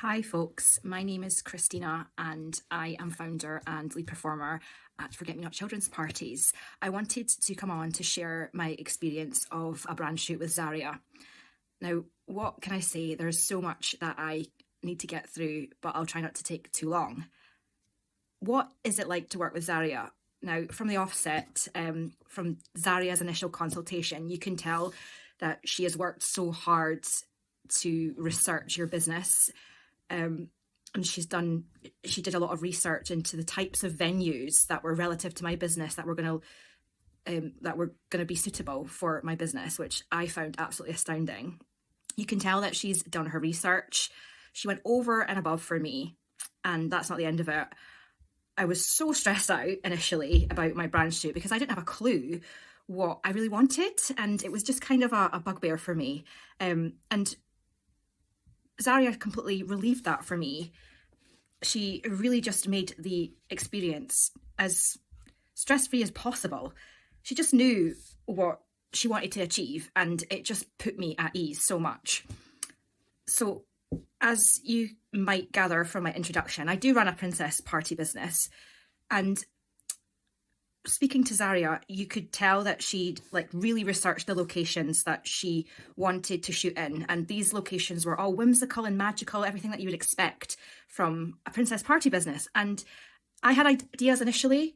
Hi folks, my name is Kristina and I am founder and lead performer at Forget Me Not Children's Parties. I wanted to come on to share my experience of a brand shoot with Zaria. Now, what can I say? There's so much that I need to get through, but I'll try not to take too long. What is it like to work with Zaria? Now, from the offset, from Zaria's initial consultation, you can tell that she has worked so hard to research your business. And she did a lot of research into the types of venues that were relative to my business that were going to be suitable for my business, which I found absolutely astounding. You can tell that she's done her research. She went over and above for me, and that's not the end of it. I was so stressed out initially about my brand shoot because I didn't have a clue what I really wanted, and it was just kind of a bugbear for me. And Zaria completely relieved that for me. She really just made the experience as stress-free as possible. She just knew what she wanted to achieve, and it just put me at ease so much. So, as you might gather from my introduction, I do run a princess party business, and speaking to Zaria, you could tell that she'd really researched the locations that she wanted to shoot in, and these locations were all whimsical and magical, everything that you would expect from a princess party business. And I had ideas initially,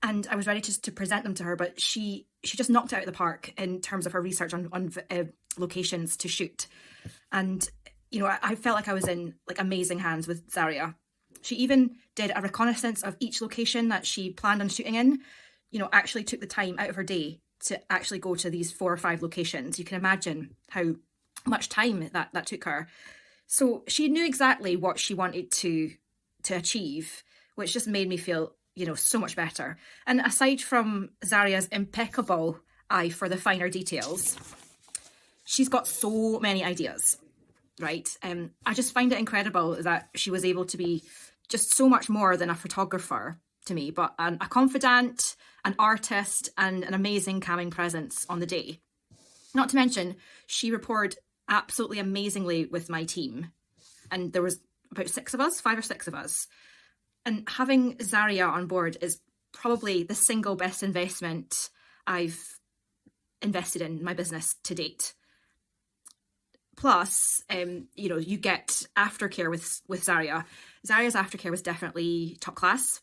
and I was ready to present them to her, but she just knocked it out of the park in terms of her research on locations to shoot. And I felt like I was in amazing hands with Zaria. She even did a reconnaissance of each location that she planned on shooting in, actually took the time out of her day to actually go to these 4 or 5 locations. You can imagine how much time that took her. So she knew exactly what she wanted to achieve, which just made me feel, so much better. And aside from Zaria's impeccable eye for the finer details, she's got so many ideas, right? I just find it incredible that she was able to be just so much more than a photographer to me, but a confidant, an artist, and an amazing calming presence on the day. Not to mention, she rapported absolutely amazingly with my team. And there was about 5 or 6 of us. And having Zaria on board is probably the single best investment I've invested in my business to date. Plus, you get aftercare with Zaria. Zaria's aftercare was definitely top class.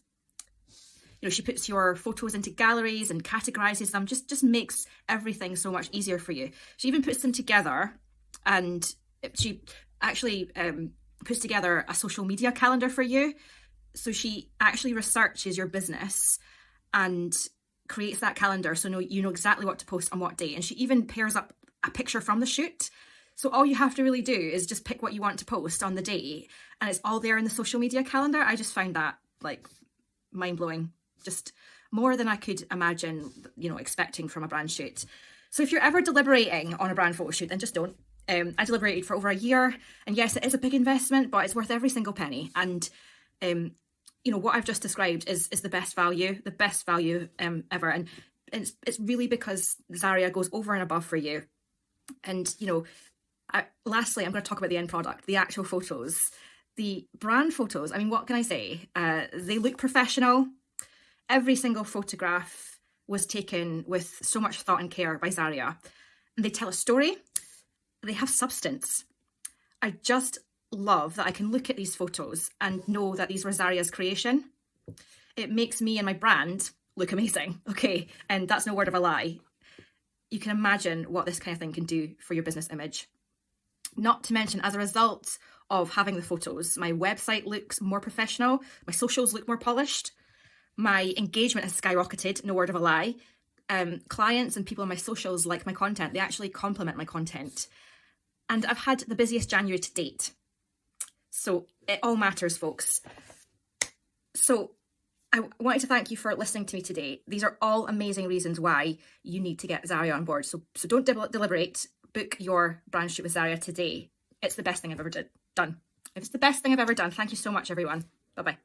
She puts your photos into galleries and categorizes them, just makes everything so much easier for you. She even puts them together, and she actually puts together a social media calendar for you. So she actually researches your business and creates that calendar so you know exactly what to post on what day. And she even pairs up a picture from the shoot. So all you have to really do is just pick what you want to post on the day, and it's all there in the social media calendar. I just find that mind-blowing, just more than I could imagine, expecting from a brand shoot. So if you're ever deliberating on a brand photo shoot, then just don't. I deliberated for over a year, and yes, it is a big investment, but it's worth every single penny. And what I've just described is the best value ever. And it's really because Zaria goes over and above for you. And lastly, I'm going to talk about the end product, the actual photos, the brand photos. I mean, what can I say? They look professional. Every single photograph was taken with so much thought and care by Zaria. And they tell a story. They have substance. I just love that I can look at these photos and know that these were Zaria's creation. It makes me and my brand look amazing. Okay. And that's no word of a lie. You can imagine what this kind of thing can do for your business image. Not to mention, as a result of having the photos, my website looks more professional, my socials look more polished, my engagement has skyrocketed, no word of a lie. Clients and people on my socials like my content, they actually compliment my content. And I've had the busiest January to date. So it all matters, folks. So I wanted to thank you for listening to me today. These are all amazing reasons why you need to get Zaria on board. So don't deliberate. Book your brand shoot with Zaria today. It's the best thing I've ever done. It's the best thing I've ever done. Thank you so much, everyone. Bye-bye.